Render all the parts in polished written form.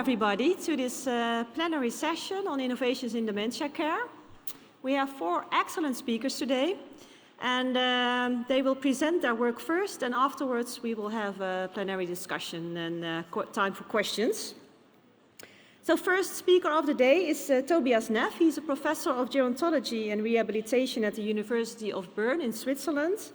everybody to this plenary session on innovations in dementia care. We have 4 excellent speakers today, and they will present their work first, and afterwards we will have a plenary discussion and time for questions. So first speaker of the day is Tobias Neff. He's a professor of gerontology and rehabilitation at the University of Bern in Switzerland.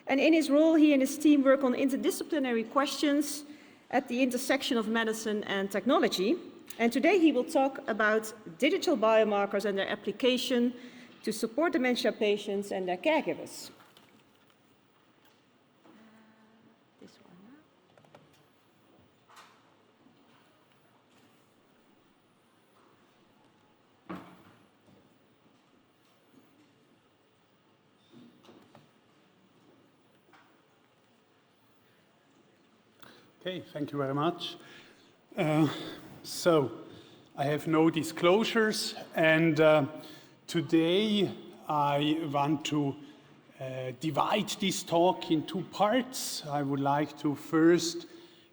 And in his role, he and his team work on interdisciplinary questions at the intersection of medicine and technology. And today he will talk about digital biomarkers and their application to support dementia patients and their caregivers. This one Okay, thank you very much. So I have no disclosures, and today I want to divide this talk in 2 parts. I would like to first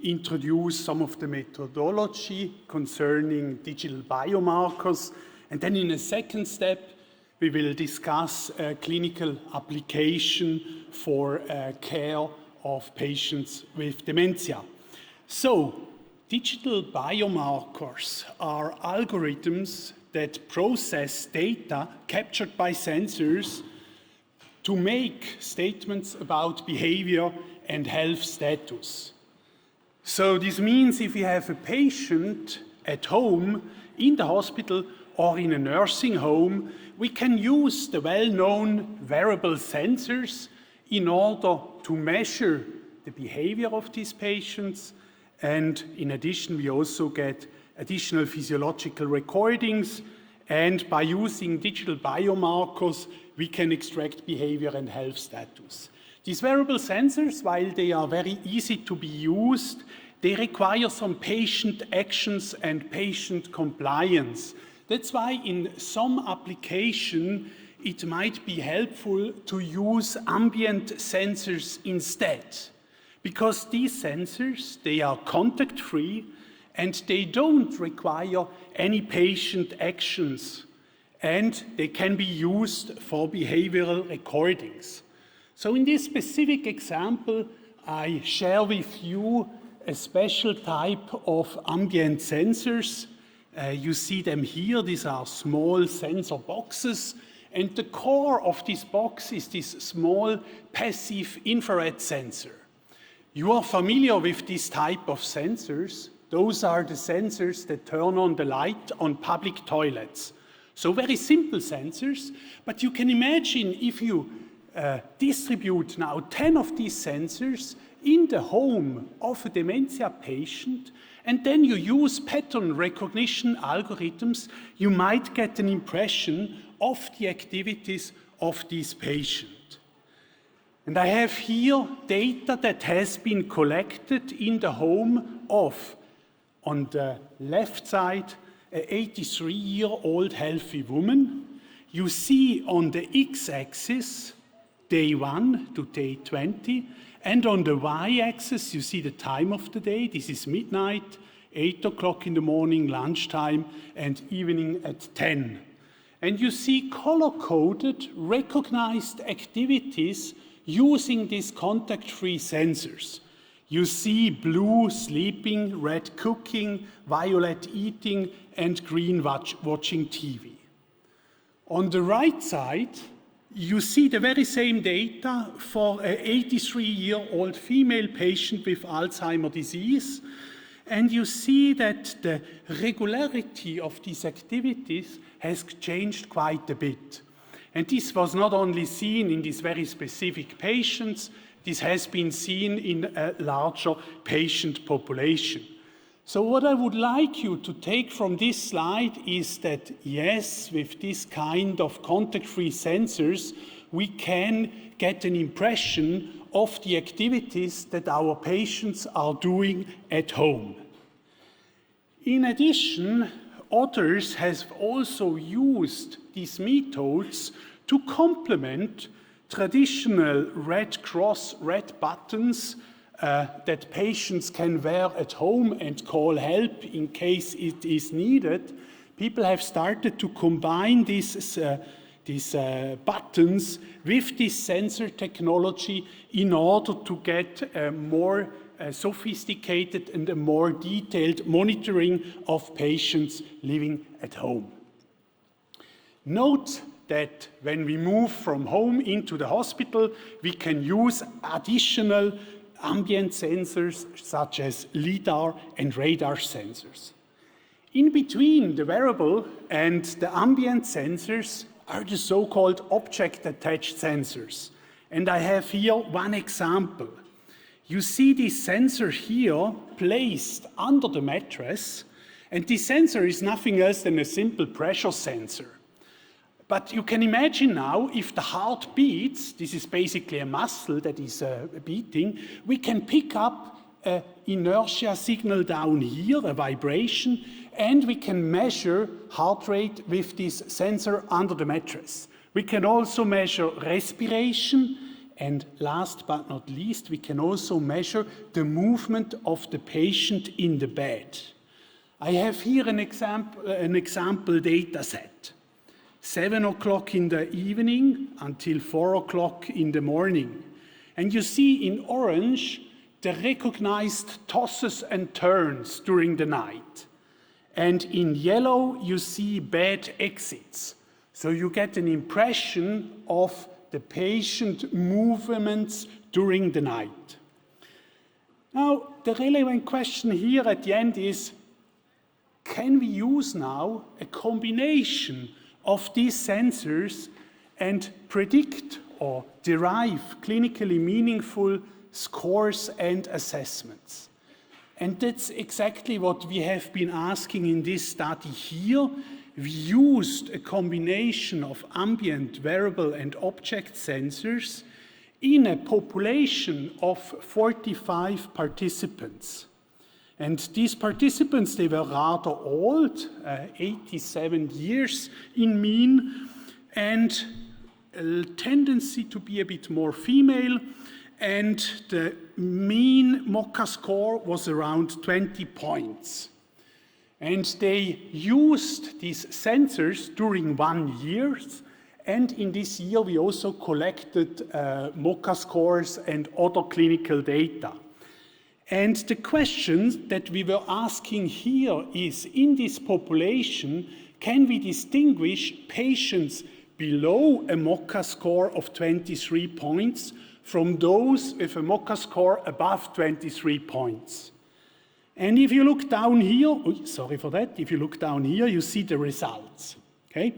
introduce some of the methodology concerning digital biomarkers, and then in a second step we will discuss clinical application for care of patients with dementia. So, digital biomarkers are algorithms that process data captured by sensors to make statements about behavior and health status. So this means if you have a patient at home, in the hospital, or in a nursing home, we can use the well-known wearable sensors in order to measure the behavior of these patients. And in addition, we also get additional physiological recordings. And by using digital biomarkers, we can extract behavior and health status. These wearable sensors, while they are very easy to be used, they require some patient actions and patient compliance. That's why in some application, it might be helpful to use ambient sensors instead. Because these sensors, they are contact-free and they don't require any patient actions, and they can be used for behavioral recordings. So in this specific example, I share with you a special type of ambient sensors. You see them here. These are small sensor boxes, and the core of this box is this small passive infrared sensor. You are familiar with this type of sensors. Those are the sensors that turn on the light on public toilets. So very simple sensors, but you can imagine if you distribute now 10 of these sensors in the home of a dementia patient, and then you use pattern recognition algorithms, you might get an impression of the activities of this patient. And I have here data that has been collected in the home of, on the left side, an 83-year-old healthy woman. You see on the x-axis, day 1 to day 20, and on the y-axis, you see the time of the day. This is midnight, 8 o'clock in the morning, lunchtime, and evening at 10. And you see color-coded, recognized activities using these contact-free sensors. You see blue sleeping, red cooking, violet eating, and green watching TV. On the right side, you see the very same data for an 83-year-old female patient with Alzheimer's disease, and you see that the regularity of these activities has changed quite a bit. And this was not only seen in these very specific patients, this has been seen in a larger patient population. So what I would like you to take from this slide is that, yes, with this kind of contact-free sensors, we can get an impression of the activities that our patients are doing at home. In addition, others have also used these methods to complement traditional red cross, red buttons that patients can wear at home and call help in case it is needed, people have started to combine these buttons with this sensor technology in order to get a more sophisticated and a more detailed monitoring of patients living at home. Note that when we move from home into the hospital, we can use additional ambient sensors such as LIDAR and radar sensors. In between the wearable and the ambient sensors are the so-called object-attached sensors. And I have here one example. You see this sensor here placed under the mattress, and this sensor is nothing else than a simple pressure sensor. But you can imagine now, if the heart beats, this is basically a muscle that is beating, we can pick up an inertia signal down here, a vibration, and we can measure heart rate with this sensor under the mattress. We can also measure respiration, and last but not least, we can also measure the movement of the patient in the bed. I have here an example data set. 7 o'clock in the evening until 4 o'clock in the morning. And you see in orange the recognized tosses and turns during the night. And in yellow you see bed exits. So you get an impression of the patient movements during the night. Now, the relevant question here at the end is, can we use now a combination of these sensors and predict or derive clinically meaningful scores and assessments? And that's exactly what we have been asking in this study here. We used a combination of ambient, wearable, and object sensors in a population of 45 participants. And these participants, they were rather old, 87 years in mean, and a tendency to be a bit more female, and the mean MOCA score was around 20 points. And they used these sensors during 1 year, and in this year we also collected MOCA scores and other clinical data. And the question that we were asking here is, in this population, can we distinguish patients below a MOCA score of 23 points from those with a MOCA score above 23 points? And if you look down here, if you look down here, you see the results, okay?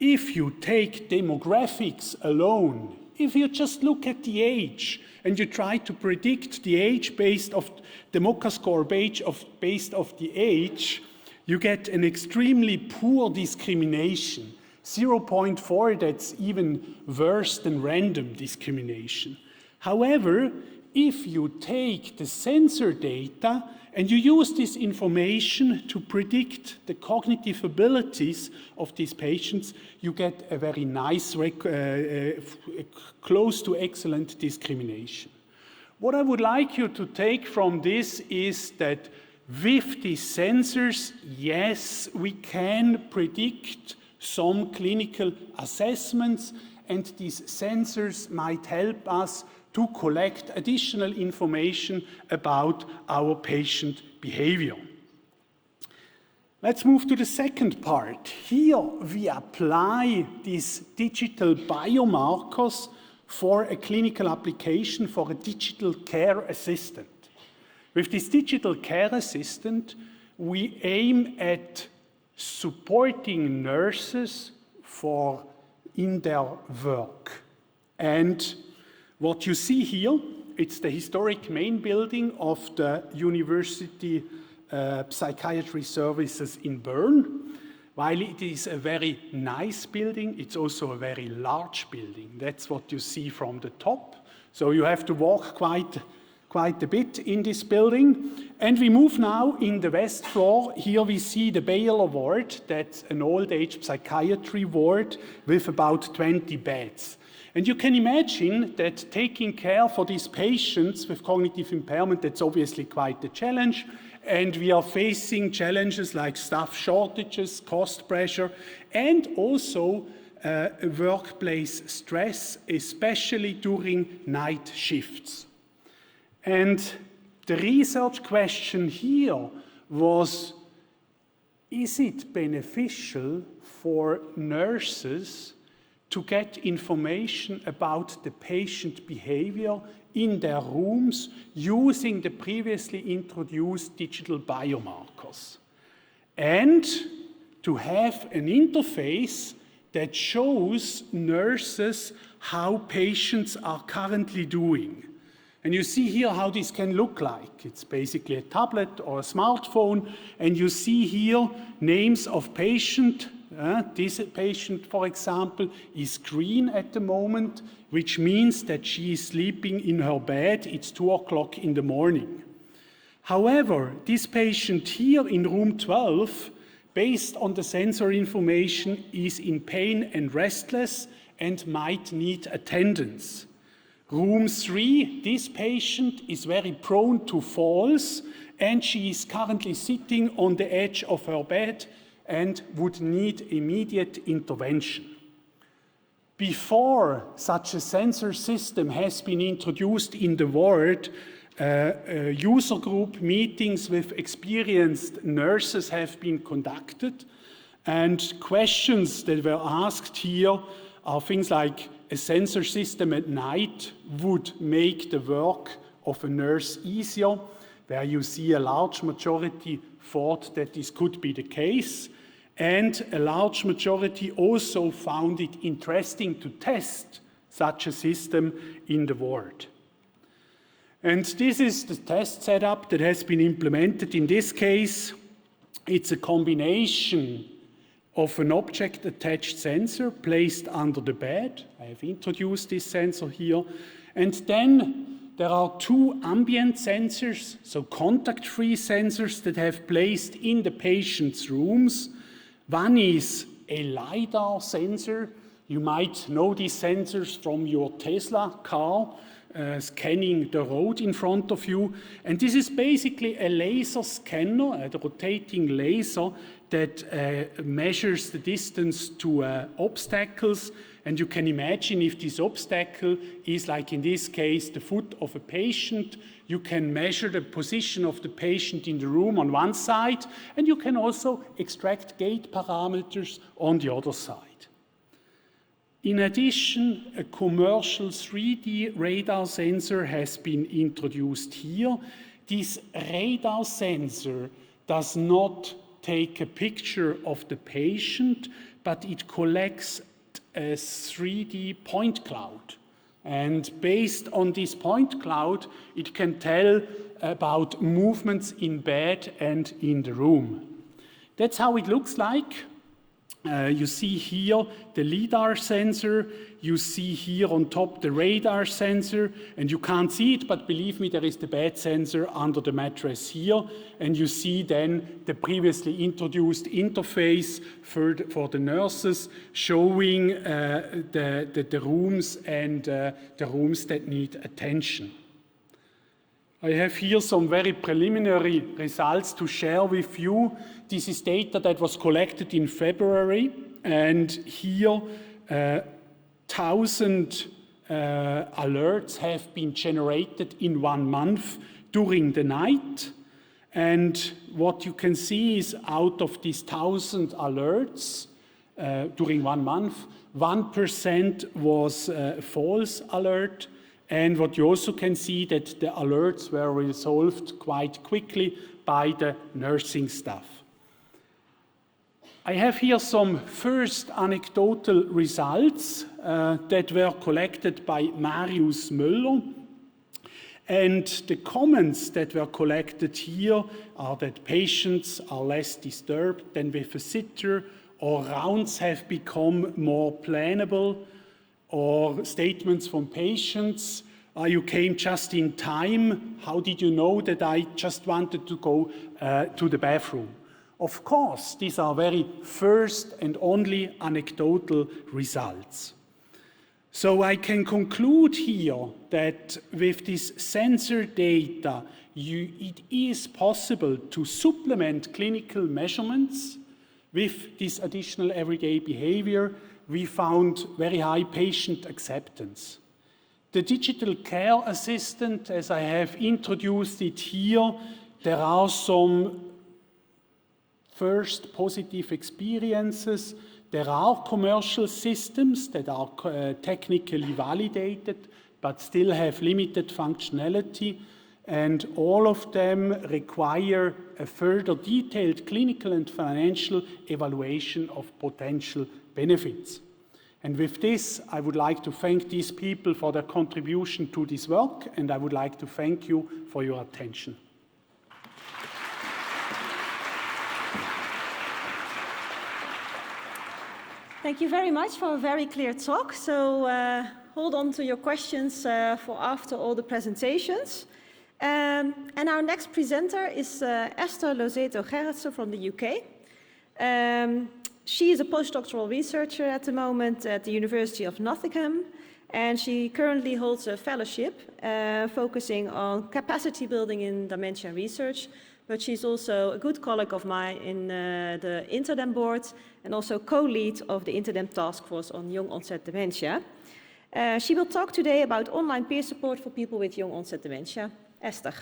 If you take demographics alone, if you just look at the age and you try to predict the age based of the MOCA score based of the age, you get an extremely poor discrimination. 0.4, that's even worse than random discrimination. However, if you take the sensor data and you use this information to predict the cognitive abilities of these patients, you get a very nice, close to excellent discrimination. What I would like you to take from this is that with these sensors, yes, we can predict some clinical assessments, and these sensors might help us to collect additional information about our patient behavior. Let's move to the second part. Here we apply these digital biomarkers for a clinical application for a digital care assistant. With this digital care assistant, we aim at supporting nurses in their work. And what you see here, it's the historic main building of the University Psychiatry Services in Bern. While it is a very nice building, it's also a very large building. That's what you see from the top. So you have to walk quite a bit in this building. And we move now in the west floor. Here we see the Baylor ward. That's an old age psychiatry ward with about 20 beds. And you can imagine that taking care for these patients with cognitive impairment, that's obviously quite a challenge. And we are facing challenges like staff shortages, cost pressure, and also workplace stress, especially during night shifts. And the research question here was, is it beneficial for nurses to get information about the patient behavior in their rooms using the previously introduced digital biomarkers, and to have an interface that shows nurses how patients are currently doing. And you see here how this can look like. It's basically a tablet or a smartphone, and you see here names of patient. This patient, for example, is green at the moment, which means that she is sleeping in her bed. It's 2 o'clock in the morning. However, this patient here in room 12, based on the sensor information, is in pain and restless and might need attendance. Room 3, this patient is very prone to falls, and she is currently sitting on the edge of her bed and would need immediate intervention. Before such a sensor system has been introduced in the ward, user group meetings with experienced nurses have been conducted, and questions that were asked here are things like, a sensor system at night would make the work of a nurse easier, where you see a large majority thought that this could be the case, and a large majority also found it interesting to test such a system in the ward. And this is the test setup that has been implemented in this case. It's a combination of an object-attached sensor placed under the bed. I have introduced this sensor here. And then there are 2 ambient sensors, so contact-free sensors that have placed in the patient's rooms. One is a LiDAR sensor. You might know these sensors from your Tesla car, scanning the road in front of you. And this is basically a laser scanner, a rotating laser that measures the distance to obstacles. And you can imagine if this obstacle is, like in this case, the foot of a patient, you can measure the position of the patient in the room on one side, and you can also extract gait parameters on the other side. In addition, a commercial 3D radar sensor has been introduced here. This radar sensor does not take a picture of the patient, but it collects a 3D point cloud. And based on this point cloud, it can tell about movements in bed and in the room. That's how it looks like. You see here the LiDAR sensor, you see here on top the radar sensor, and you can't see it, but believe me, there is the bed sensor under the mattress here, and you see then the previously introduced interface for the nurses showing the rooms and the rooms that need attention. I have here some very preliminary results to share with you. This is data that was collected in February, and here 1,000 alerts have been generated in 1 month during the night. And what you can see is out of these 1,000 alerts during 1 month, 1% was a false alert. And what you also can see that the alerts were resolved quite quickly by the nursing staff. I have here some first anecdotal results that were collected by Marius Müller. And the comments that were collected here are that patients are less disturbed than with a sitter, or rounds have become more plannable, or statements from patients, you came just in time, how did you know that I just wanted to go to the bathroom? Of course, these are very first and only anecdotal results. So I can conclude here that with this sensor data, it is possible to supplement clinical measurements with this additional everyday behavior. We found very high patient acceptance. The digital care assistant, as I have introduced it here, there are some first positive experiences. There are commercial systems that are technically validated, but still have limited functionality, and all of them require a further detailed clinical and financial evaluation of potential benefits. And with this, I would like to thank these people for their contribution to this work, and I would like to thank you for your attention. Thank you very much for a very clear talk. So hold on to your questions for after all the presentations. And our next presenter is Esther Lozeto-Gerritsen from the UK. She is a postdoctoral researcher at the moment at the University of Nottingham, and she currently holds a fellowship focusing on capacity building in dementia research. But she's also a good colleague of mine in the Interdem board and also co-lead of the Interdem task force on young onset dementia. She will talk today about online peer support for people with young onset dementia. Esther.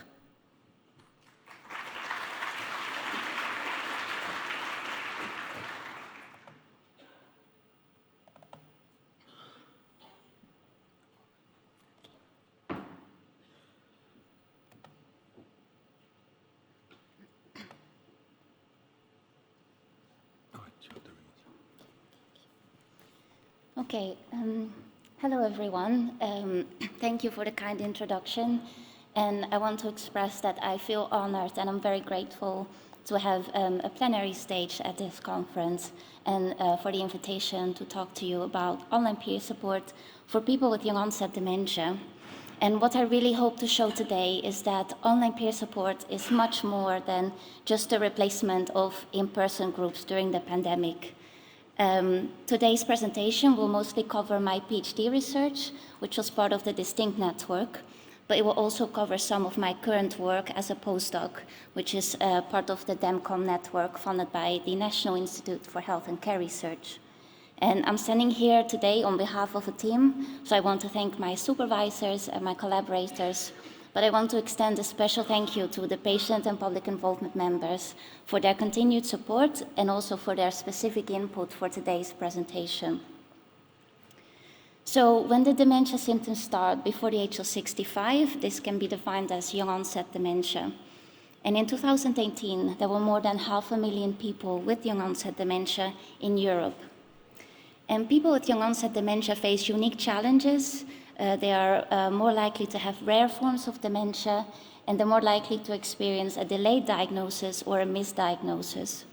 Okay, hello everyone. Thank you for the kind introduction. And I want to express that I feel honored and I'm very grateful to have a plenary stage at this conference and for the invitation to talk to you about online peer support for people with young onset dementia. And what I really hope to show today is that online peer support is much more than just a replacement of in-person groups during the pandemic. Today's presentation will mostly cover my PhD research, which was part of the Distinct network, but it will also cover some of my current work as a postdoc, which is part of the DEMCOM network funded by the National Institute for Health and Care Research. And I'm standing here today on behalf of a team, so I want to thank my supervisors and my collaborators, but I want to extend a special thank you to the patient and public involvement members for their continued support and also for their specific input for today's presentation. So when the dementia symptoms start before the age of 65, this can be defined as young onset dementia. And in 2018, there were more than 500,000 people with young onset dementia in Europe. And people with young onset dementia face unique challenges. They are more likely to have rare forms of dementia, and they're more likely to experience a delayed diagnosis or a misdiagnosis.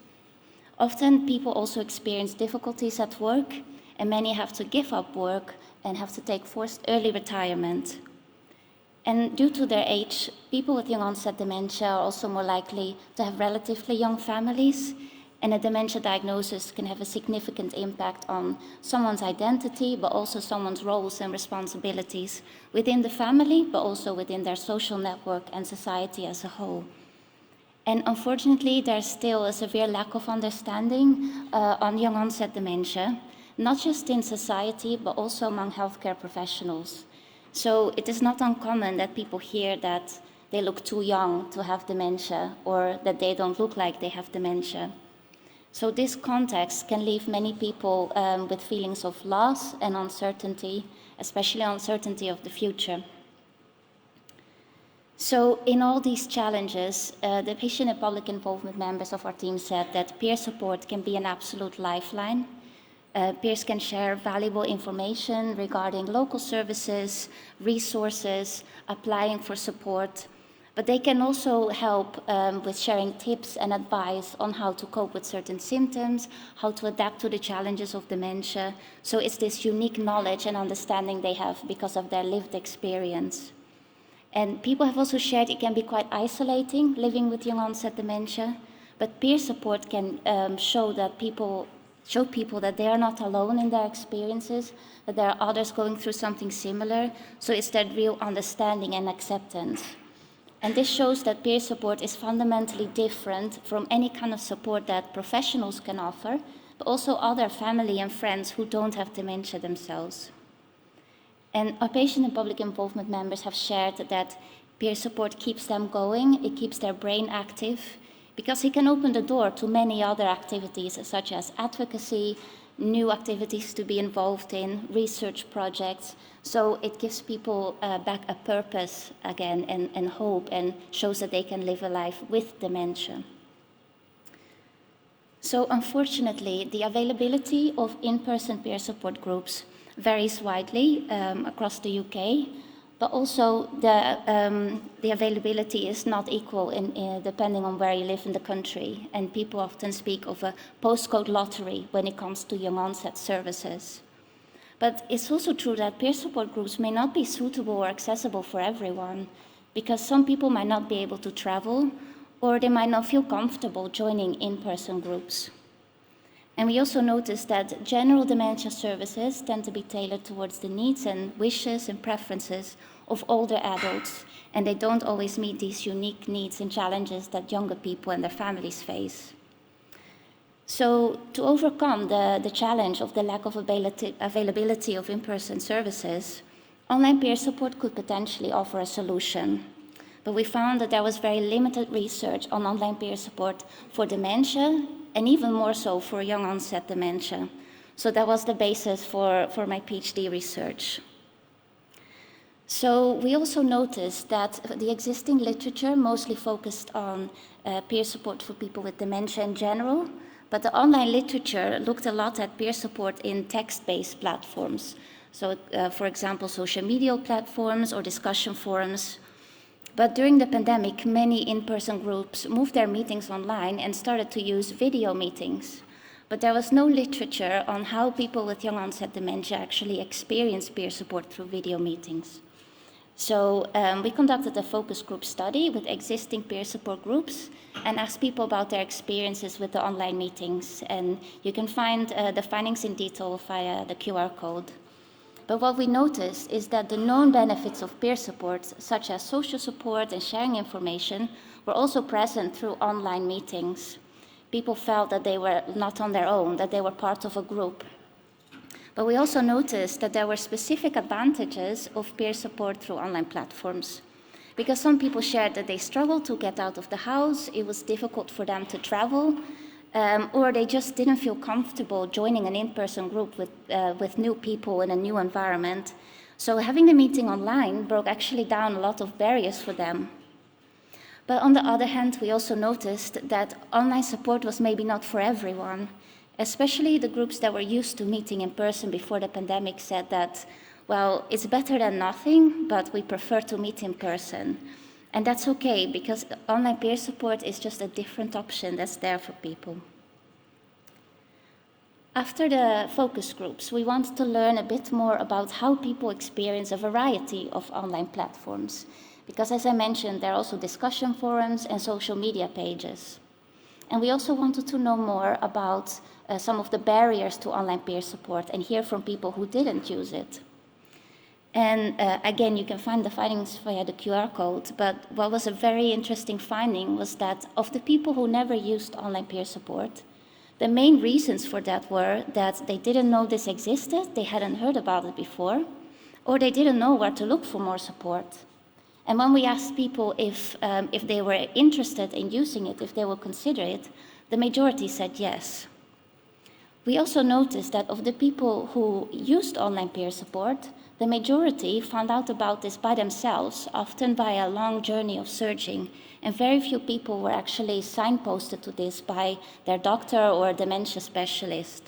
Often, people also experience difficulties at work, and many have to give up work and have to take forced early retirement. And due to their age, people with young onset dementia are also more likely to have relatively young families, and a dementia diagnosis can have a significant impact on someone's identity, but also someone's roles and responsibilities within the family, but also within their social network and society as a whole. And unfortunately, there's still a severe lack of understanding on young onset dementia, not just in society, but also among healthcare professionals. So it is not uncommon that people hear that they look too young to have dementia or that they don't look like they have dementia. So this context can leave many people with feelings of loss and uncertainty, especially uncertainty of the future. So in all these challenges, the patient and public involvement members of our team said that peer support can be an absolute lifeline. Peers can share valuable information regarding local services, resources, applying for support, but they can also help with sharing tips and advice on how to cope with certain symptoms, how to adapt to the challenges of dementia. So it's this unique knowledge and understanding they have because of their lived experience. And people have also shared it can be quite isolating living with young onset dementia, but peer support can show that people show people that they are not alone in their experiences, that there are others going through something similar. So it's that real understanding and acceptance. And this shows that peer support is fundamentally different from any kind of support that professionals can offer, but also other family and friends who don't have dementia themselves. And our patient and public involvement members have shared that peer support keeps them going, it keeps their brain active, because it can open the door to many other activities, such as advocacy, new activities to be involved in, research projects. So it gives people back a purpose again and hope, and shows that they can live a life with dementia. So unfortunately, the availability of in-person peer support groups varies widely across the UK, but also the availability is not equal depending on where you live in the country. And people often speak of a postcode lottery when it comes to young onset services. But it's also true that peer support groups may not be suitable or accessible for everyone, because some people might not be able to travel, or they might not feel comfortable joining in-person groups. And we also noticed that general dementia services tend to be tailored towards the needs and wishes and preferences of older adults, and they don't always meet these unique needs and challenges that younger people and their families face. So to overcome the challenge of the lack of availability of in-person services, online peer support could potentially offer a solution. But we found that there was very limited research on online peer support for dementia, and even more so for young onset dementia. So that was the basis for my PhD research. So we also noticed that the existing literature mostly focused on peer support for people with dementia in general, but the online literature looked a lot at peer support in text-based platforms. So for example, social media platforms or discussion forums. But during the pandemic, many in-person groups moved their meetings online and started to use video meetings. But there was no literature on how people with young onset dementia actually experience peer support through video meetings. So we conducted a focus group study with existing peer support groups and asked people about their experiences with the online meetings. And you can find the findings in detail via the QR code. But what we noticed is that the known benefits of peer support, such as social support and sharing information, were also present through online meetings. People felt that they were not on their own, that they were part of a group. But we also noticed that there were specific advantages of peer support through online platforms, because some people shared that they struggled to get out of the house, it was difficult for them to travel, or they just didn't feel comfortable joining an in-person group with new people in a new environment. So having the meeting online broke actually down a lot of barriers for them. But on the other hand, we also noticed that online support was maybe not for everyone, especially the groups that were used to meeting in person before the pandemic said that, well, it's better than nothing, but we prefer to meet in person. And that's okay, because online peer support is just a different option that's there for people. After the focus groups, we wanted to learn a bit more about how people experience a variety of online platforms. Because as I mentioned, there are also discussion forums and social media pages. And we also wanted to know more about some of the barriers to online peer support and hear from people who didn't use it. And again, you can find the findings via the QR code, but what was a very interesting finding was that of the people who never used online peer support, the main reasons for that were that they didn't know this existed, they hadn't heard about it before, or they didn't know where to look for more support. And when we asked people if they were interested in using it, if they would consider it, the majority said yes. We also noticed that of the people who used online peer support, the majority found out about this by themselves, often by a long journey of searching, and very few people were actually signposted to this by their doctor or a dementia specialist.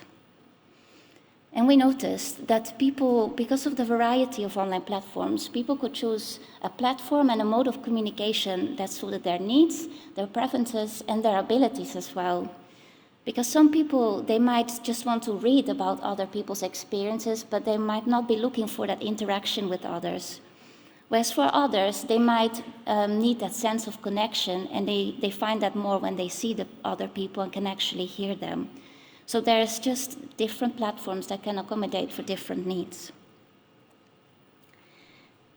And we noticed that people, because of the variety of online platforms, people could choose a platform and a mode of communication that suited their needs, their preferences, and their abilities as well. Because some people, they might just want to read about other people's experiences, but they might not be looking for that interaction with others. Whereas for others, they might need that sense of connection, and they find that more when they see the other people and can actually hear them. So there's just different platforms that can accommodate for different needs.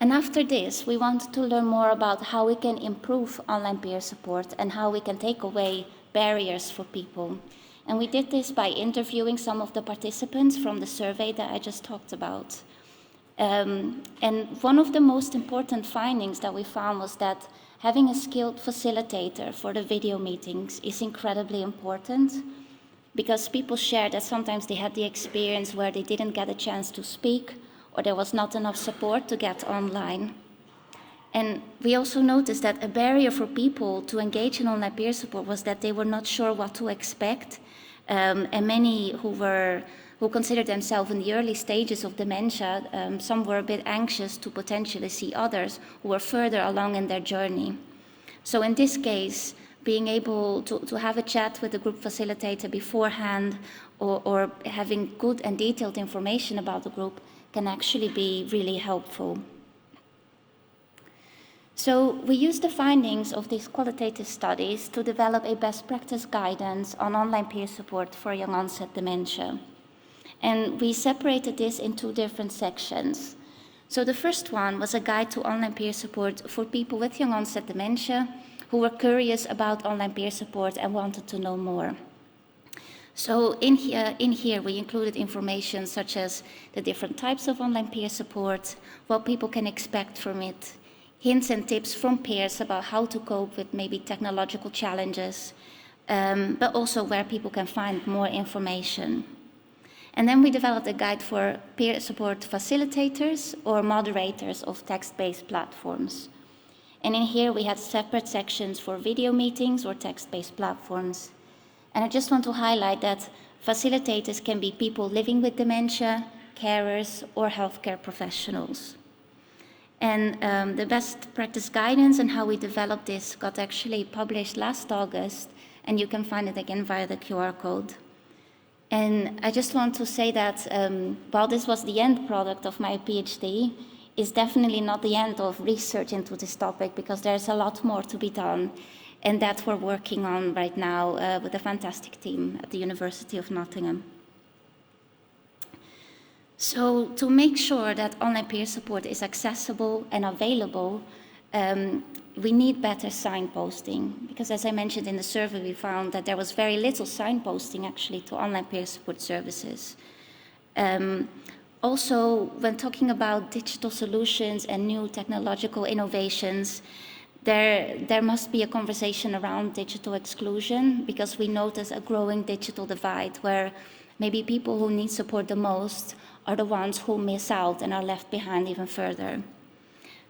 And after this, we wanted to learn more about how we can improve online peer support and how we can take away barriers for people. And we did this by interviewing some of the participants from the survey that I just talked about. And one of the most important findings that we found was that having a skilled facilitator for the video meetings is incredibly important, because people shared that sometimes they had the experience where they didn't get a chance to speak, or there was not enough support to get online. And we also noticed that a barrier for people to engage in online peer support was that they were not sure what to expect, and many who considered themselves in the early stages of dementia, some were a bit anxious to potentially see others who were further along in their journey. So in this case, being able to have a chat with the group facilitator beforehand, or having good and detailed information about the group can actually be really helpful. So we used the findings of these qualitative studies to develop a best practice guidance on online peer support for young onset dementia. And we separated this in two different sections. So the first one was a guide to online peer support for people with young onset dementia who were curious about online peer support and wanted to know more. So in here we included information such as the different types of online peer support, what people can expect from it, hints and tips from peers about how to cope with maybe technological challenges, but also where people can find more information. And then we developed a guide for peer support facilitators or moderators of text-based platforms. And in here we had separate sections for video meetings or text-based platforms. And I just want to highlight that facilitators can be people living with dementia, carers, or healthcare professionals. And the best practice guidance and how we developed this got actually published last August, and you can find it again via the QR code. And I just want to say that while this was the end product of my PhD, it's definitely not the end of research into this topic, because there's a lot more to be done, and that we're working on right now with a fantastic team at the University of Nottingham. So to make sure that online peer support is accessible and available, we need better signposting, because as I mentioned in the survey, we found that there was very little signposting actually to online peer support services. Also, when talking about digital solutions and new technological innovations, there must be a conversation around digital exclusion, because we notice a growing digital divide where maybe people who need support the most are the ones who miss out and are left behind even further.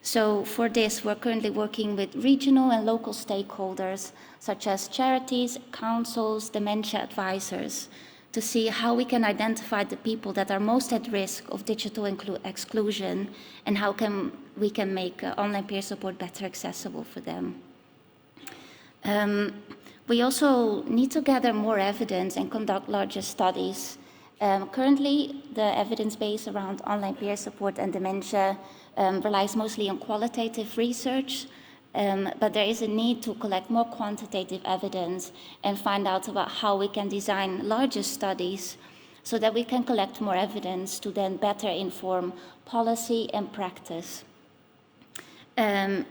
So for this, we're currently working with regional and local stakeholders, such as charities, councils, dementia advisors, to see how we can identify the people that are most at risk of digital exclusion, and how we can make online peer support better accessible for them. We also need to gather more evidence and conduct larger studies. Currently, the evidence base around online peer support and dementia relies mostly on qualitative research, but there is a need to collect more quantitative evidence and find out about how we can design larger studies so that we can collect more evidence to then better inform policy and practice. And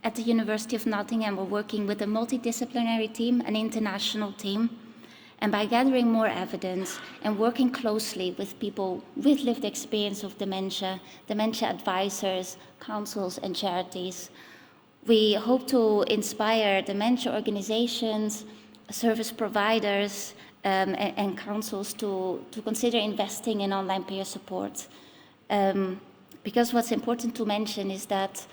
at the University of Nottingham, we're working with a multidisciplinary team, an international team. And by gathering more evidence and working closely with people with lived experience of dementia, dementia advisors, councils, and charities, we hope to inspire dementia organizations, service providers, and councils to consider investing in online peer support. Because what's important to mention is that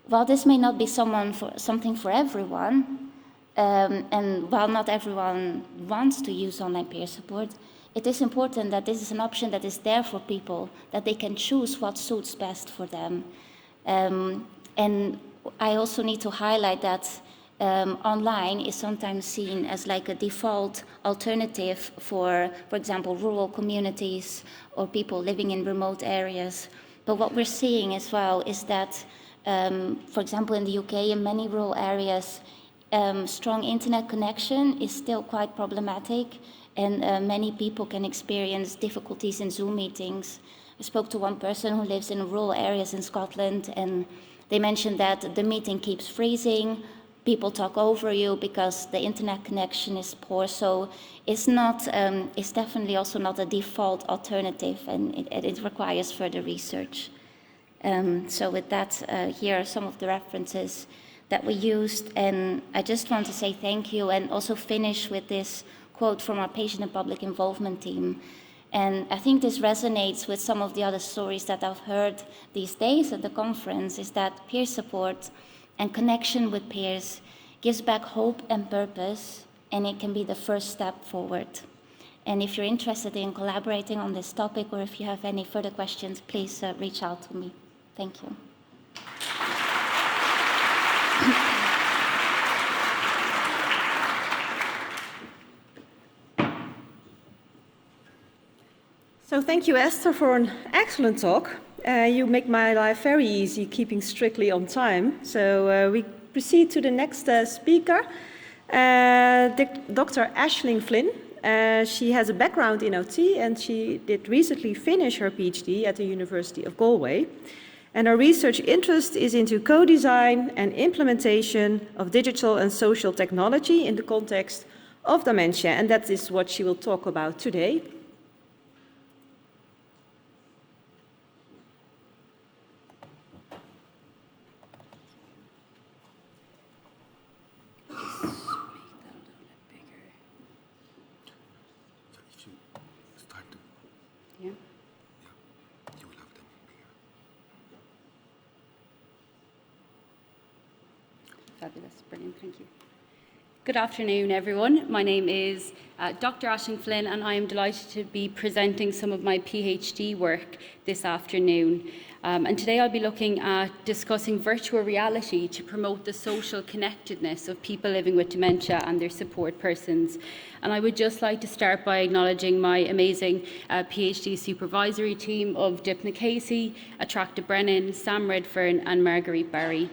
while this may not be something for everyone, and while not everyone wants to use online peer support, it is important that this is an option that is there for people, that they can choose what suits best for them. And I also need to highlight that online is sometimes seen as like a default alternative for example, rural communities or people living in remote areas. But what we're seeing as well is that, for example, in the UK, in many rural areas, strong internet connection is still quite problematic, and many people can experience difficulties in Zoom meetings. I spoke to one person who lives in rural areas in Scotland, and they mentioned that the meeting keeps freezing, people talk over you because the internet connection is poor, so it's definitely also not a default alternative, and it requires further research. So with that, here are some of the references that we used, and I just want to say thank you and also finish with this quote from our patient and public involvement team. And I think this resonates with some of the other stories that I've heard these days at the conference, is that peer support and connection with peers gives back hope and purpose, and it can be the first step forward. And if you're interested in collaborating on this topic, or if you have any further questions, please reach out to me. Thank you. So thank you, Esther, for an excellent talk. You make my life very easy, keeping strictly on time. So we proceed to the next speaker, Dr. Aisling Flynn. She has a background in OT, and she did recently finish her PhD at the University of Galway. And her research interest is into co-design and implementation of digital and social technology in the context of dementia, and that is what she will talk about today. Fabulous, brilliant, thank you. Good afternoon, everyone. My name is Dr. Aisling Flynn, and I am delighted to be presenting some of my PhD work this afternoon. And today I'll be looking at discussing virtual reality to promote the social connectedness of people living with dementia and their support persons. And I would just like to start by acknowledging my amazing PhD supervisory team of Dipna Casey, Attracta Brennan, Sam Redfern, and Marguerite Barry.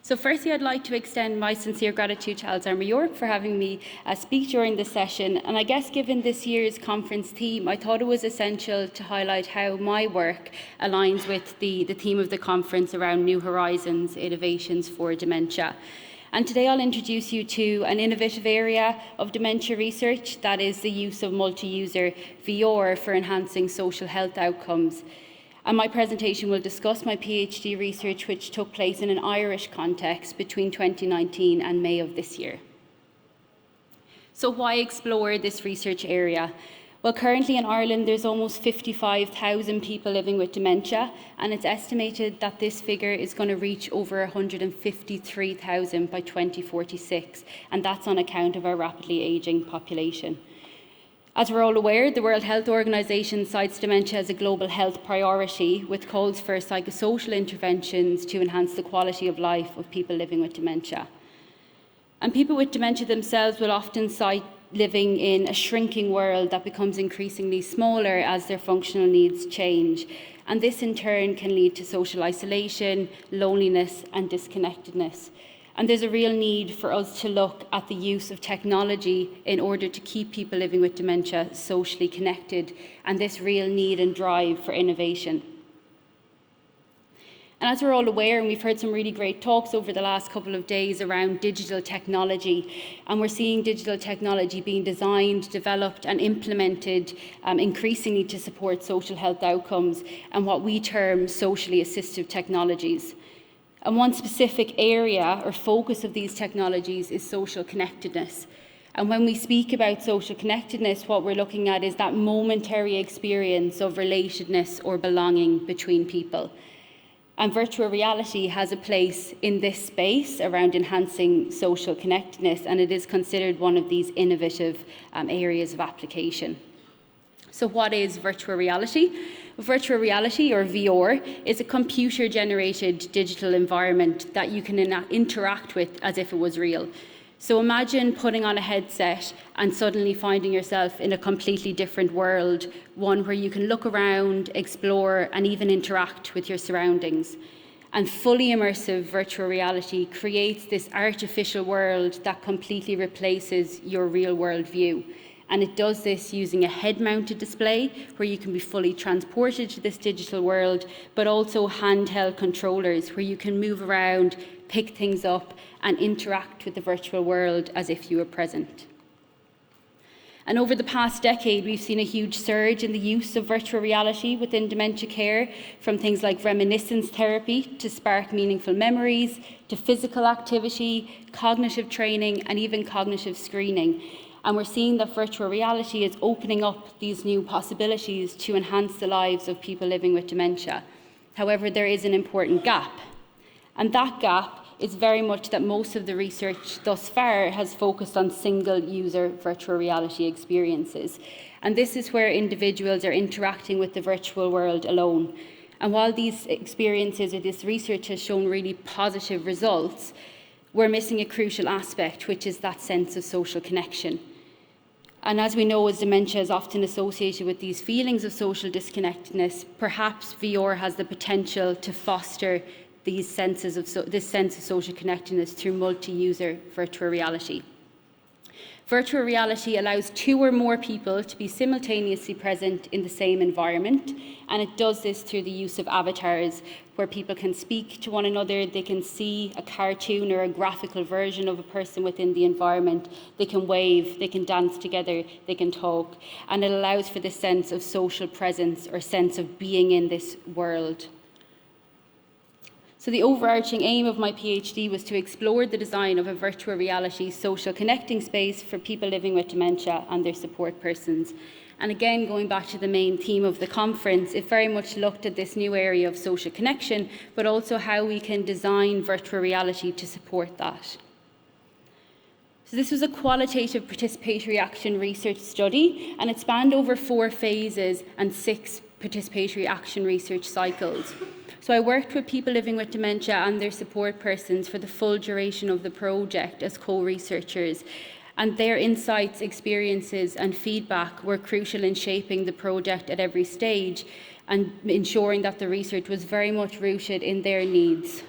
So firstly, I'd like to extend my sincere gratitude to Alzheimer Europe for having me speak during this session. And I guess given this year's conference theme, I thought it was essential to highlight how my work aligns with the theme of the conference around New Horizons, Innovations for Dementia. And today I'll introduce you to an innovative area of dementia research, that is the use of multi-user VR for enhancing social health outcomes. And my presentation will discuss my PhD research, which took place in an Irish context between 2019 and May of this year. So why explore this research area? Well, currently in Ireland, there's almost 55,000 people living with dementia, and it's estimated that this figure is going to reach over 153,000 by 2046, and that's on account of our rapidly ageing population. As we're all aware, the World Health Organization cites dementia as a global health priority, with calls for psychosocial interventions to enhance the quality of life of people living with dementia. And people with dementia themselves will often cite living in a shrinking world that becomes increasingly smaller as their functional needs change. And this in turn can lead to social isolation, loneliness, and disconnectedness. And there's a real need for us to look at the use of technology in order to keep people living with dementia socially connected, and this real need and drive for innovation. And as we're all aware, and we've heard some really great talks over the last couple of days around digital technology, and we're seeing digital technology being designed, developed and implemented increasingly to support social health outcomes and what we term socially assistive technologies. And one specific area or focus of these technologies is social connectedness. And when we speak about social connectedness, what we're looking at is that momentary experience of relatedness or belonging between people. And virtual reality has a place in this space around enhancing social connectedness, and it is considered one of these innovative areas of application. So what is virtual reality? Virtual reality, or VR, is a computer-generated digital environment that you can interact with as if it was real. So imagine putting on a headset and suddenly finding yourself in a completely different world, one where you can look around, explore, and even interact with your surroundings. And fully immersive virtual reality creates this artificial world that completely replaces your real world view. And it does this using a head-mounted display where you can be fully transported to this digital world, but also handheld controllers where you can move around, pick things up, and interact with the virtual world as if you were present. And over the past decade, we've seen a huge surge in the use of virtual reality within dementia care, from things like reminiscence therapy to spark meaningful memories, to physical activity, cognitive training, and even cognitive screening. And we're seeing that virtual reality is opening up these new possibilities to enhance the lives of people living with dementia. However, there is an important gap. And that gap is very much that most of the research thus far has focused on single-user virtual reality experiences. And this is where individuals are interacting with the virtual world alone. And while these experiences or this research has shown really positive results, we're missing a crucial aspect, which is that sense of social connection. And as we know, as dementia is often associated with these feelings of social disconnectedness, perhaps VR has the potential to foster this sense of social connectedness through multi-user virtual reality. Virtual reality allows 2 or more people to be simultaneously present in the same environment, and it does this through the use of avatars, where people can speak to one another, they can see a cartoon or a graphical version of a person within the environment, they can wave, they can dance together, they can talk, and it allows for this sense of social presence or sense of being in this world. So the overarching aim of my PhD was to explore the design of a virtual reality social connecting space for people living with dementia and their support persons. And again, going back to the main theme of the conference, it very much looked at this new area of social connection, but also how we can design virtual reality to support that. So this was a qualitative participatory action research study, and it spanned over 4 phases and 6 participatory action research cycles. So I worked with people living with dementia and their support persons for the full duration of the project as co-researchers, and their insights, experiences and feedback were crucial in shaping the project at every stage and ensuring that the research was very much rooted in their needs.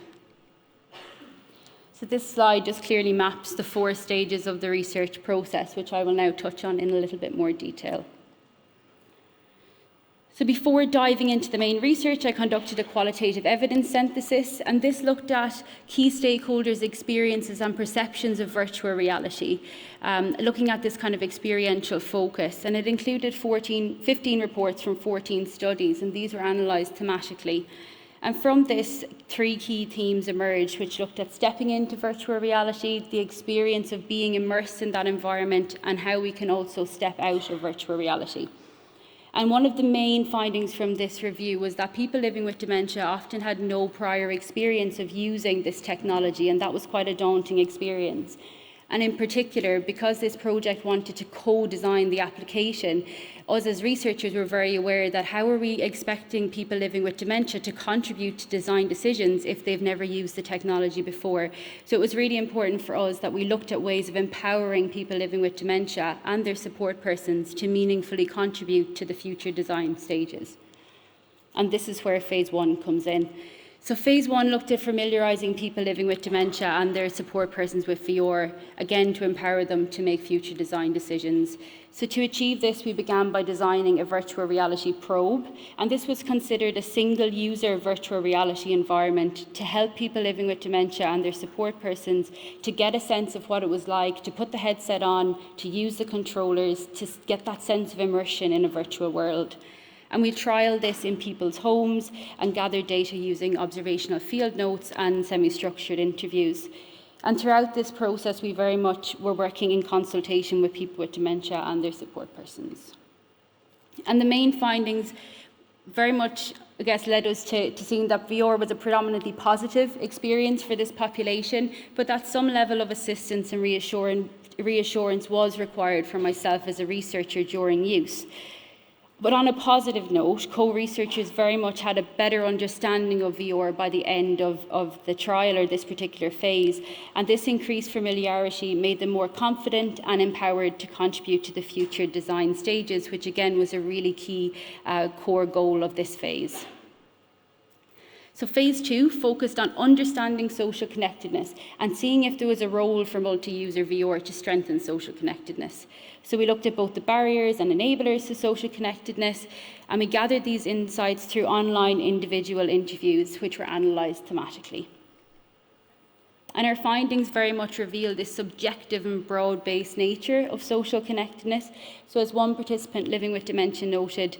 So this slide just clearly maps the 4 stages of the research process, which I will now touch on in a little bit more detail. So before diving into the main research, I conducted a qualitative evidence synthesis, and this looked at key stakeholders' experiences and perceptions of virtual reality, looking at this kind of experiential focus. And it included 15 reports from 14 studies, and these were analysed thematically. And from this, 3 key themes emerged, which looked at stepping into virtual reality, the experience of being immersed in that environment, and how we can also step out of virtual reality. And one of the main findings from this review was that people living with dementia often had no prior experience of using this technology, and that was quite a daunting experience. And in particular, because this project wanted to co-design the application, us as researchers were very aware that how are we expecting people living with dementia to contribute to design decisions if they've never used the technology before? So it was really important for us that we looked at ways of empowering people living with dementia and their support persons to meaningfully contribute to the future design stages. And this is where phase 1 comes in. So phase 1 looked at familiarising people living with dementia and their support persons with VR, again to empower them to make future design decisions. So to achieve this, we began by designing a virtual reality probe, and this was considered a single-user virtual reality environment to help people living with dementia and their support persons to get a sense of what it was like to put the headset on, to use the controllers, to get that sense of immersion in a virtual world. And we trialled this in people's homes and gathered data using observational field notes and semi-structured interviews. And throughout this process, we very much were working in consultation with people with dementia and their support persons. And the main findings very much, I guess, led us to seeing that VR was a predominantly positive experience for this population, but that some level of assistance and reassurance was required for myself as a researcher during use. But on a positive note, co-researchers very much had a better understanding of VR by the end of the trial or this particular phase, and this increased familiarity made them more confident and empowered to contribute to the future design stages, which again was a really key core goal of this phase. So phase 2 focused on understanding social connectedness and seeing if there was a role for multi-user VR to strengthen social connectedness. So we looked at both the barriers and enablers to social connectedness, and we gathered these insights through online individual interviews, which were analysed thematically. And our findings very much reveal this subjective and broad-based nature of social connectedness. So as one participant living with dementia noted,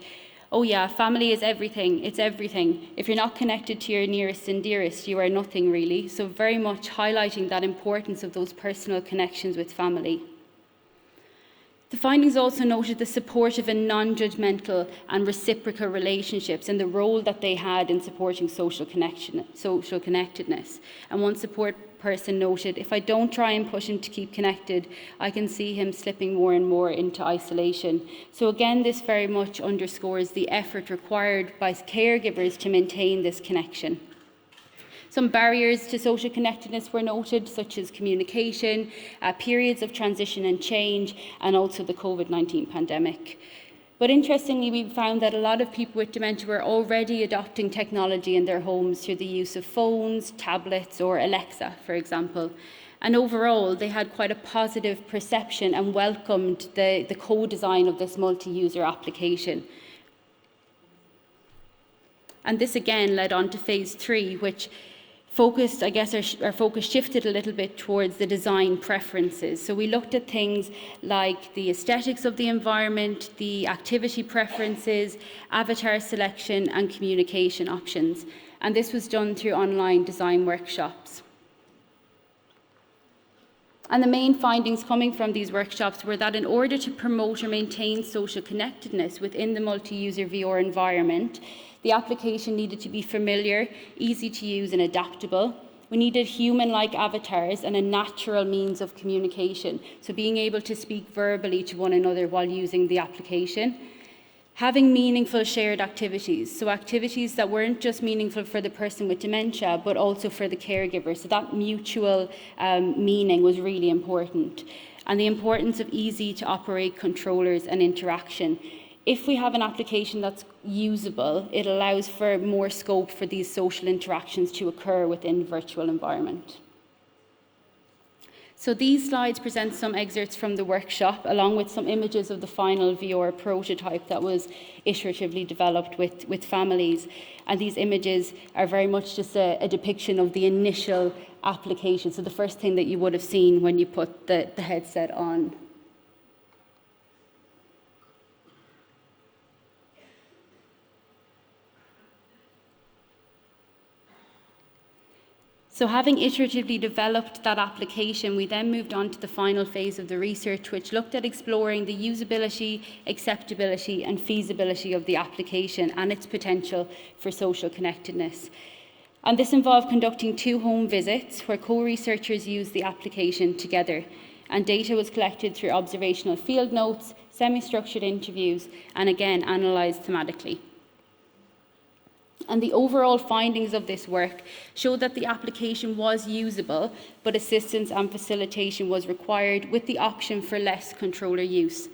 "Oh yeah, family is everything, it's everything. If you're not connected to your nearest and dearest, you are nothing really." So very much highlighting that importance of those personal connections with family. The findings also noted the supportive and non-judgmental and reciprocal relationships and the role that they had in supporting social connectedness. And one support person noted, "If I don't try and push him to keep connected, I can see him slipping more and more into isolation." So again, this very much underscores the effort required by caregivers to maintain this connection. Some barriers to social connectedness were noted, such as communication, periods of transition and change, and also the COVID-19 pandemic. But interestingly, we found that a lot of people with dementia were already adopting technology in their homes through the use of phones, tablets, or Alexa, for example. And overall, they had quite a positive perception and welcomed the co-design of this multi-user application. And this again led on to phase 3, which focused, I guess our focus shifted a little bit towards the design preferences. So we looked at things like the aesthetics of the environment, the activity preferences, avatar selection, and communication options. And this was done through online design workshops. And the main findings coming from these workshops were that in order to promote or maintain social connectedness within the multi-user VR environment, the application needed to be familiar, easy to use, and adaptable. We needed human-like avatars and a natural means of communication, so being able to speak verbally to one another while using the application. Having meaningful shared activities, so activities that weren't just meaningful for the person with dementia, but also for the caregiver. So that mutual meaning was really important. And the importance of easy-to-operate controllers and interaction. If we have an application that's usable, it allows for more scope for these social interactions to occur within the virtual environment. So these slides present some excerpts from the workshop, along with some images of the final VR prototype that was iteratively developed with families. And these images are very much just a depiction of the initial application. So the first thing that you would have seen when you put the headset on. So having iteratively developed that application, we then moved on to the final phase of the research, which looked at exploring the usability, acceptability, and feasibility of the application and its potential for social connectedness. And this involved conducting 2 home visits where co-researchers used the application together. And data was collected through observational field notes, semi-structured interviews, and again, analysed thematically. And the overall findings of this work showed that the application was usable, but assistance and facilitation was required with the option for less controller use.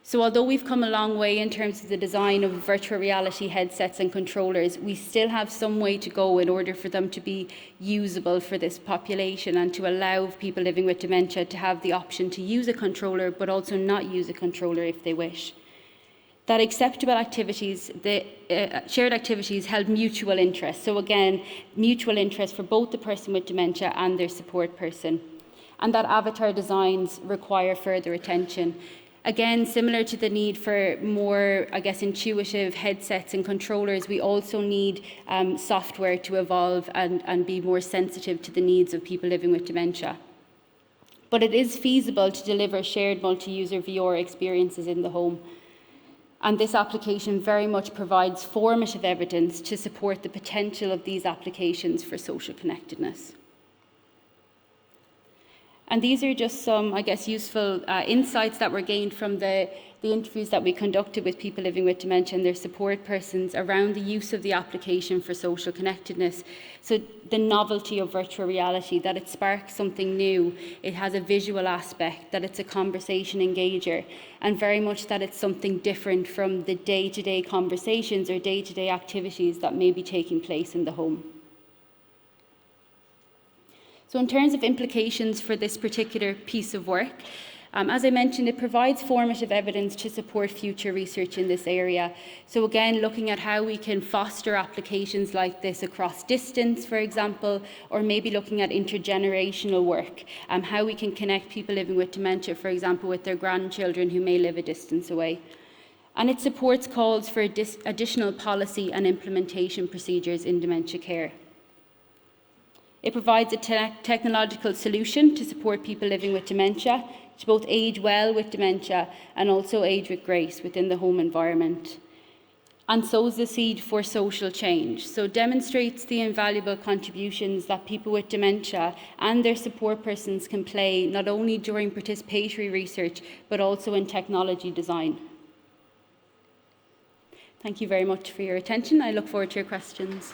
So although we've come a long way in terms of the design of virtual reality headsets and controllers, we still have some way to go in order for them to be usable for this population and to allow people living with dementia to have the option to use a controller, but also not use a controller if they wish. That acceptable activities, the shared activities held mutual interest. So again, mutual interest for both the person with dementia and their support person. And that avatar designs require further attention. Again, similar to the need for more, I guess, intuitive headsets and controllers, we also need software to evolve and be more sensitive to the needs of people living with dementia. But it is feasible to deliver shared multi-user VR experiences in the home. And this application very much provides formative evidence to support the potential of these applications for social connectedness. And these are just some, I guess, useful insights that were gained from the interviews that we conducted with people living with dementia and their support persons around the use of the application for social connectedness. So the novelty of virtual reality, that it sparks something new, it has a visual aspect, that it's a conversation engager, and very much that it's something different from the day-to-day conversations or day-to-day activities that may be taking place in the home. So in terms of implications for this particular piece of work, as I mentioned, it provides formative evidence to support future research in this area. So again, looking at how we can foster applications like this across distance, for example, or maybe looking at intergenerational work, how we can connect people living with dementia, for example, with their grandchildren who may live a distance away. And it supports calls for additional policy and implementation procedures in dementia care. It provides a technological solution to support people living with dementia, to both age well with dementia and also age with grace within the home environment. And sows the seed for social change. So demonstrates the invaluable contributions that people with dementia and their support persons can play, not only during participatory research, but also in technology design. Thank you very much for your attention. I look forward to your questions.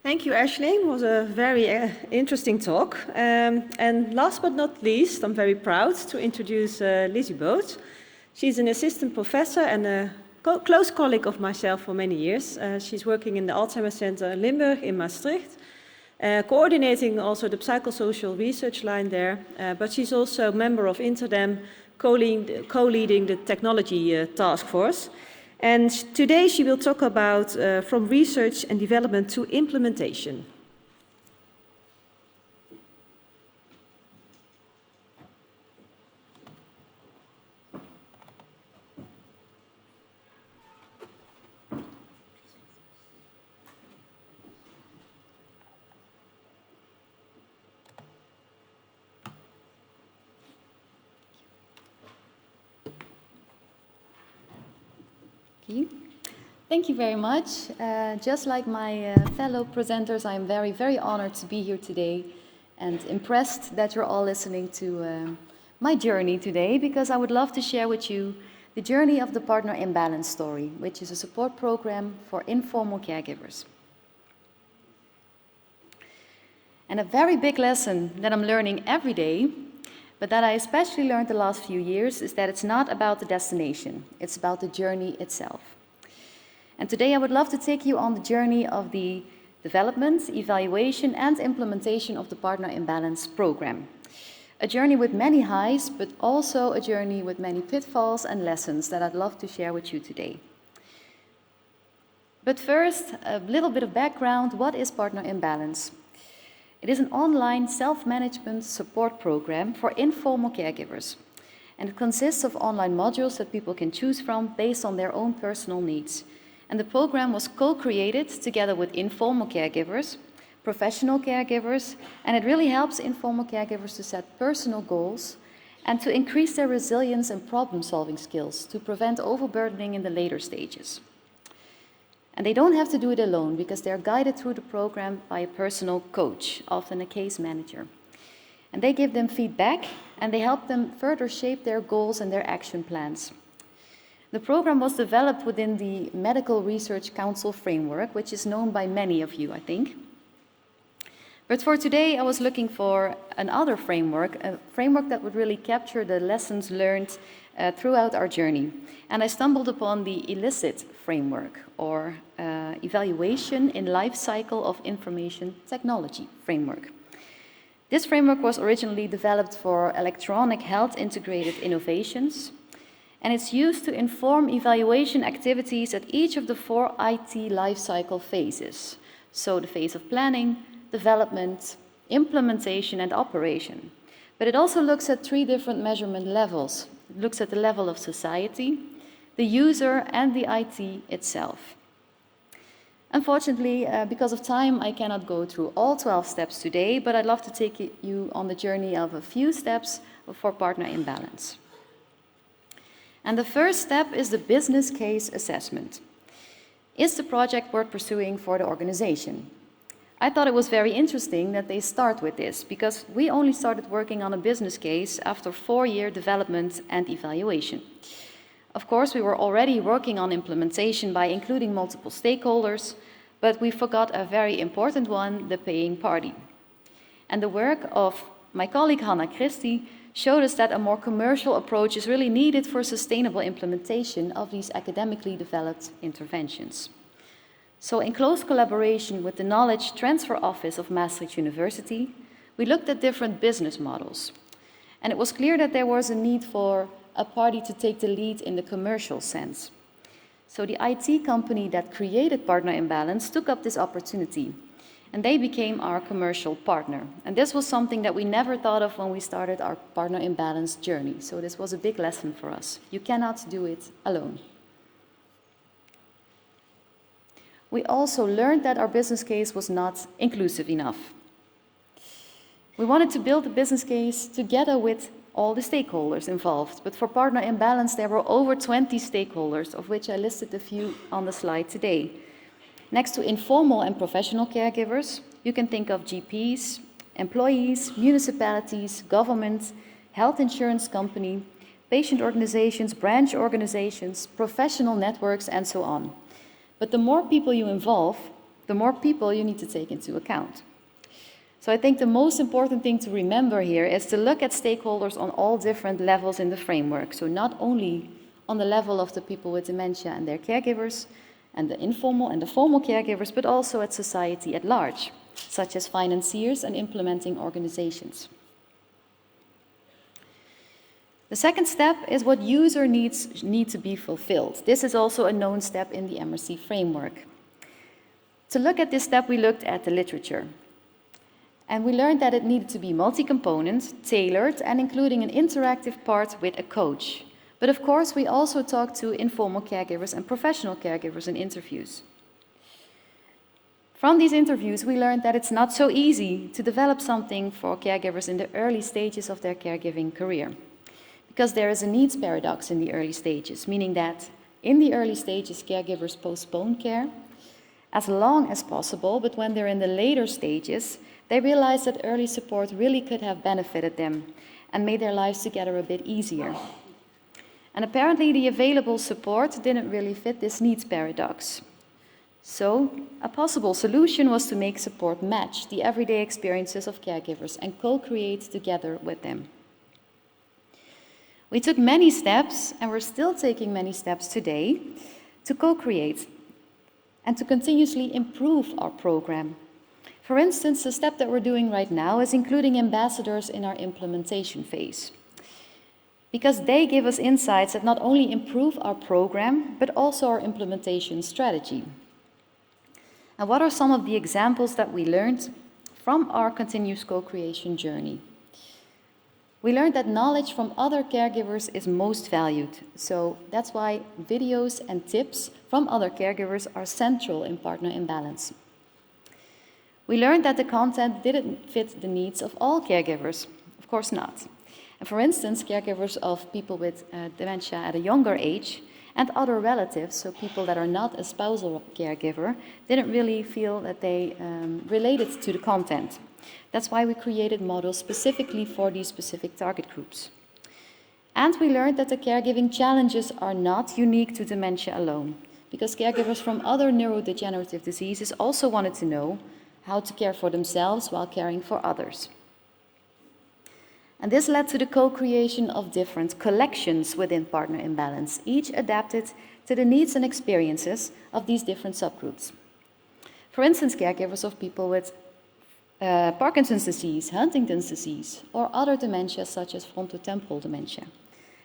Thank you, Aisling. It was a very interesting talk. And last but not least, I'm very proud to introduce Lizzie Boot. She's an assistant professor and a close colleague of myself for many years. She's working in the Alzheimer Center Limburg in Maastricht, coordinating also the psychosocial research line there. But she's also a member of Interdem, co-leading the technology task force. And today she will talk about from research and development to implementation. Thank you very much. Just like my fellow presenters, I'm very, very honored to be here today and impressed that you're all listening to my journey today, because I would love to share with you the journey of the Partner Imbalance Story, which is a support program for informal caregivers. And a very big lesson that I'm learning every day, but that I especially learned the last few years, is that it's not about the destination, it's about the journey itself. And today I would love to take you on the journey of the development, evaluation and implementation of the Partner Imbalance program. A journey with many highs, but also a journey with many pitfalls and lessons that I'd love to share with you today. But first, a little bit of background. What is Partner Imbalance? It is an online self-management support program for informal caregivers. And it consists of online modules that people can choose from based on their own personal needs. And the program was co-created together with informal caregivers, professional caregivers, and it really helps informal caregivers to set personal goals and to increase their resilience and problem-solving skills to prevent overburdening in the later stages. And they don't have to do it alone, because they're guided through the program by a personal coach, often a case manager. And they give them feedback, and they help them further shape their goals and their action plans. The program was developed within the Medical Research Council framework, which is known by many of you, I think. But for today, I was looking for another framework, a framework that would really capture the lessons learned throughout our journey. And I stumbled upon the ELICIT Framework, or Evaluation in Life Cycle of Information Technology Framework. This framework was originally developed for electronic health integrated innovations, and it's used to inform evaluation activities at each of the 4 IT lifecycle phases. So the phase of planning, development, implementation, and operation. But it also looks at 3 different measurement levels. It looks at the level of society, the user, and the IT itself. Unfortunately, because of time, I cannot go through all 12 steps today, but I'd love to take you on the journey of a few steps for Partner Imbalance. And the first step is the business case assessment. Is the project worth pursuing for the organization? I thought it was very interesting that they start with this, because we only started working on a business case after 4-year development and evaluation. Of course, we were already working on implementation by including multiple stakeholders, but we forgot a very important one, the paying party. And the work of my colleague Hannah Christie showed us that a more commercial approach is really needed for sustainable implementation of these academically developed interventions. So in close collaboration with the Knowledge Transfer Office of Maastricht University, we looked at different business models. And it was clear that there was a need for a party to take the lead in the commercial sense. So the IT company that created Partner in Balance took up this opportunity, and they became our commercial partner. And this was something that we never thought of when we started our Partner in Balance journey. So this was a big lesson for us. You cannot do it alone. We also learned that our business case was not inclusive enough. We wanted to build a business case together with all the stakeholders involved, but for Partner in Balance there were over 20 stakeholders, of which I listed a few on the slide today. Next to informal and professional caregivers, you can think of GPs, employees, municipalities, government, health insurance company, patient organizations, branch organizations, professional networks, and so on. But the more people you involve, the more people you need to take into account. So I think the most important thing to remember here is to look at stakeholders on all different levels in the framework. So not only on the level of the people with dementia and their caregivers, and the informal and the formal caregivers, but also at society at large, such as financiers and implementing organizations. The second step is what user needs need to be fulfilled. This is also a known step in the MRC framework. To look at this step, we looked at the literature. And we learned that it needed to be multi-component, tailored, and including an interactive part with a coach. But of course, we also talked to informal caregivers and professional caregivers in interviews. From these interviews, we learned that it's not so easy to develop something for caregivers in the early stages of their caregiving career. Because there is a needs paradox in the early stages, meaning that in the early stages, caregivers postpone care as long as possible, but when they're in the later stages, they realize that early support really could have benefited them and made their lives together a bit easier. And apparently the available support didn't really fit this needs paradox. So a possible solution was to make support match the everyday experiences of caregivers and co-create together with them. We took many steps, and we're still taking many steps today, to co-create and to continuously improve our program. For instance, the step that we're doing right now is including ambassadors in our implementation phase, because they give us insights that not only improve our program, but also our implementation strategy. And what are some of the examples that we learned from our continuous co-creation journey? We learned that knowledge from other caregivers is most valued, so that's why videos and tips from other caregivers are central in Partner in Balance. We learned that the content didn't fit the needs of all caregivers. Of course not. And for instance, caregivers of people with dementia at a younger age and other relatives, so people that are not a spousal caregiver, didn't really feel that they related to the content. That's why we created models specifically for these specific target groups. And we learned that the caregiving challenges are not unique to dementia alone, because caregivers from other neurodegenerative diseases also wanted to know how to care for themselves while caring for others. And this led to the co-creation of different collections within Partner in Balance, each adapted to the needs and experiences of these different subgroups. For instance, caregivers of people with Parkinson's disease, Huntington's disease, or other dementias such as frontotemporal dementia.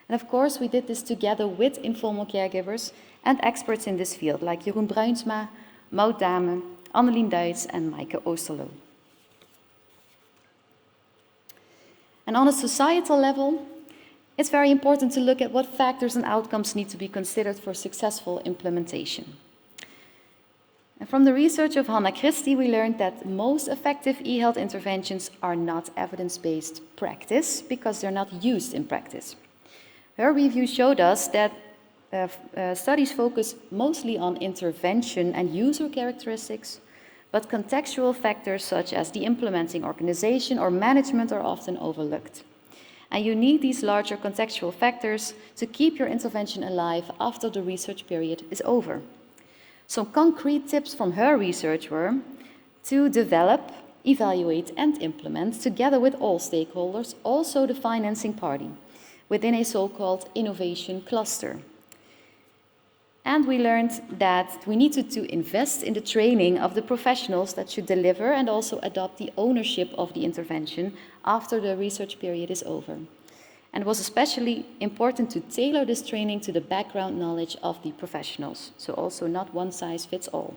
And of course, we did this together with informal caregivers and experts in this field, like Jeroen Bruinsma, Maud Dame, Annelien Duits, and Maaike Oosterlo. And on a societal level, it's very important to look at what factors and outcomes need to be considered for successful implementation. And from the research of Hannah Christie, we learned that most effective e-health interventions are not evidence-based practice because they're not used in practice. Her review showed us that studies focus mostly on intervention and user characteristics, but contextual factors such as the implementing organization or management are often overlooked. And you need these larger contextual factors to keep your intervention alive after the research period is over. Some concrete tips from her research were to develop evaluate and implement, together with all stakeholders, also the financing party, within a so-called innovation cluster. And we learned that we needed to invest in the training of the professionals that should deliver and also adopt the ownership of the intervention after the research period is over. And it was especially important to tailor this training to the background knowledge of the professionals, so also not one size fits all.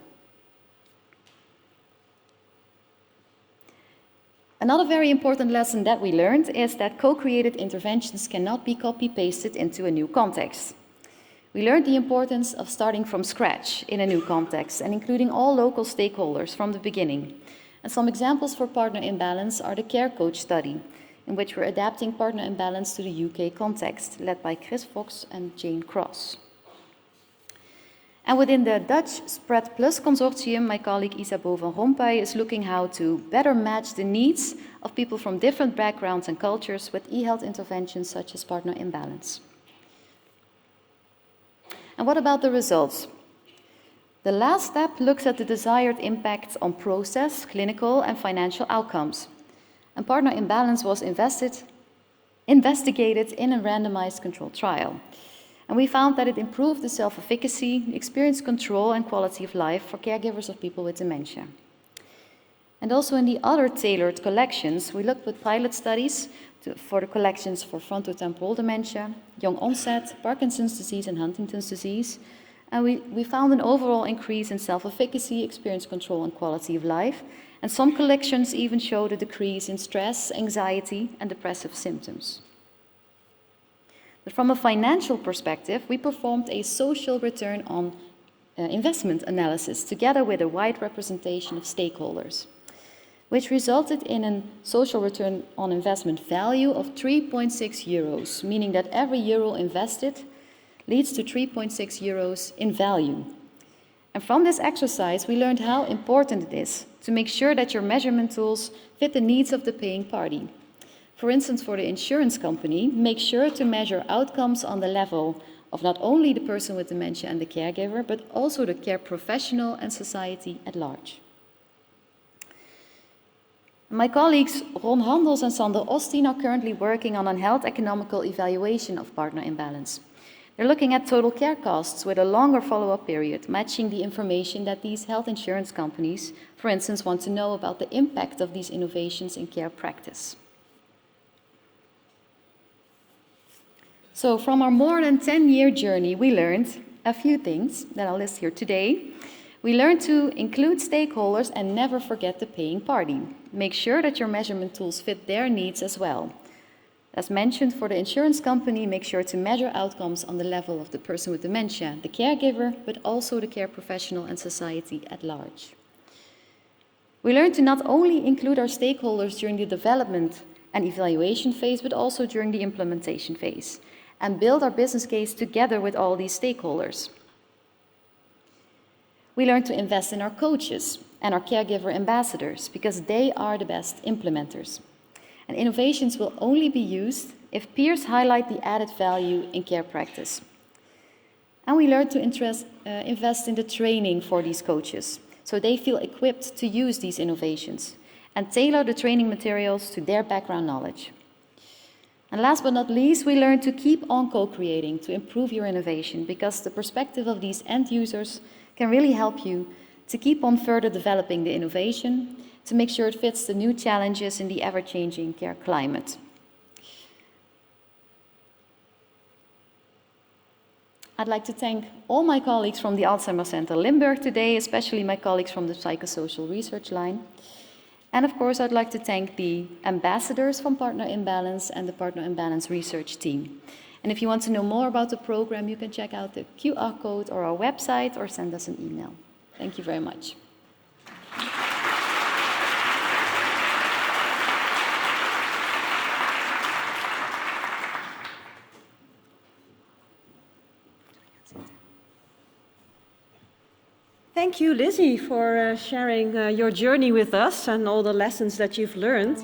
Another very important lesson that we learned is that co-created interventions cannot be copy-pasted into a new context. We learned the importance of starting from scratch in a new context and including all local stakeholders from the beginning. And some examples for partner imbalance are the Care Coach study, in which we're adapting partner imbalance to the UK context, led by Chris Fox and Jane Cross. And within the Dutch Spread Plus consortium, my colleague Isabeau van Rompuy is looking how to better match the needs of people from different backgrounds and cultures with e-health interventions such as partner imbalance. And what about the results? The last step looks at the desired impact on process, clinical and financial outcomes. And partner imbalance was investigated in a randomized controlled trial. And we found that it improved the self-efficacy, experience control and quality of life for caregivers of people with dementia. And also in the other tailored collections, we looked with pilot studies for the collections for frontotemporal dementia, young onset, Parkinson's disease and Huntington's disease. And we found an overall increase in self-efficacy, experience control and quality of life. And some collections even showed a decrease in stress, anxiety and depressive symptoms. But from a financial perspective, we performed a social return on investment analysis together with a wide representation of stakeholders, which resulted in a social return on investment value of 3.6 euros, meaning that every euro invested leads to 3.6 euros in value. And from this exercise, we learned how important it is to make sure that your measurement tools fit the needs of the paying party. For instance, for the insurance company, make sure to measure outcomes on the level of not only the person with dementia and the caregiver, but also the care professional and society at large. My colleagues Ron Handels and Sander Ostin are currently working on a health economical evaluation of partner imbalance. They're looking at total care costs with a longer follow-up period, matching the information that these health insurance companies, for instance, want to know about the impact of these innovations in care practice. So from our more than 10-year journey, we learned a few things that I'll list here today. We learned to include stakeholders and never forget the paying party. Make sure that your measurement tools fit their needs as well. As mentioned, for the insurance company, make sure to measure outcomes on the level of the person with dementia, the caregiver, but also the care professional and society at large. We learned to not only include our stakeholders during the development and evaluation phase, but also during the implementation phase, and build our business case together with all these stakeholders. We learned to invest in our coaches and our caregiver ambassadors because they are the best implementers. And innovations will only be used if peers highlight the added value in care practice. And we learned to invest in the training for these coaches, so they feel equipped to use these innovations and tailor the training materials to their background knowledge. And last but not least, we learned to keep on co-creating to improve your innovation because the perspective of these end users can really help you to keep on further developing the innovation to make sure it fits the new challenges in the ever-changing care climate. I'd like to thank all my colleagues from the Alzheimer Center Limburg today, especially my colleagues from the Psychosocial Research Line. And of course, I'd like to thank the ambassadors from Partner Imbalance and the Partner Imbalance research team. And if you want to know more about the program, you can check out the QR code or our website or send us an email. Thank you very much. Thank you, Lizzie, for sharing your journey with us and all the lessons that you've learned.